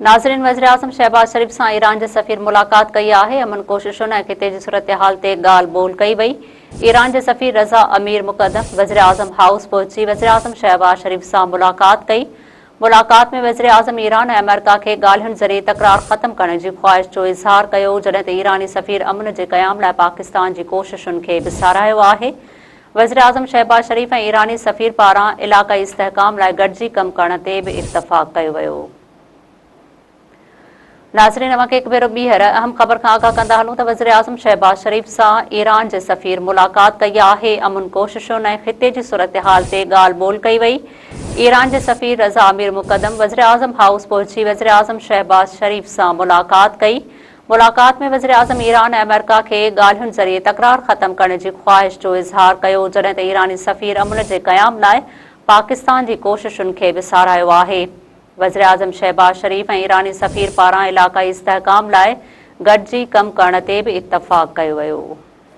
नाज़रीन, वज़ीर-ए-आज़म शहबाज शरीफ सां ईरान जे सफ़ीर मुलाक़ात कई आहे। अमन कोशिशुनि ऐं ख़िते जी सूरत-ए-हाल ते ॻाल्हि ॿोल कई वई। ईरान जे सफ़ीर रज़ा अमीर मुक़दम वज़ीर-ए-आज़म हाउस पहुची वज़ीर-ए-आज़म शहबाज शरीफ सां मुलाक़ात कई। मुलाक़ात में वज़ीर-ए-आज़म ईरान ऐं अमेरिका खे ॻाल्हियुनि ज़रिए तकरार ख़त्म करण जी ख़्वाहिश जो इज़हार कयो, जॾहिं त ईरानी सफ़ीर अमन जे क़याम लाइ पाकिस्तान जी कोशिशुनि खे बि साराहियो आहे। वज़ीर-ए-आज़म शहबाज शरीफ ऐं ईरानी सफ़ीर पारां इलाक़ाई इस्तेहकाम लाइ गॾिजी कम करण ते बि इत्तफ़ाक़ कयो वियो। नाज़रीन, अवां खे हिकु भेरो ॿीहर अहम ख़बर खां आगाह कंदा हलूं त वज़ीर-ए-आज़म शहबाज शरीफ सां ईरान जे सफ़ीर मुलाक़ात कई आहे। अमन कोशिशुनि ऐं ख़िते जी सूरत-ए-हाल ते ॻाल्हि ॿोल कई वई। ईरान जे सफ़ीर रज़ा अमीर मुक़दम वज़ीर-ए-आज़म हाउस पहुची वज़ीर-ए-आज़म शहबाज शरीफ सां मुलाक़ात कई। मुलाक़ात में वज़ीर-ए-आज़म ईरान ऐं अमेरिका खे ॻाल्हियुनि ज़रिए तकरार ख़त्म करण जी ख़्वाहिश जो इज़हार कयो, जॾहिं त ईरानी सफ़ीर अमन जे क़याम लाइ पाकिस्तान जी कोशिशुनि खे बि साराहियो आहे। वज़ीर-ए-आज़म शहबाज शरीफ ऐं ईरानी सफ़ीर पारां इलाक़ाई इस्तेहकाम लाइ गॾिजी कम करण ते बि इत्तफ़ाक़ कयो वियो।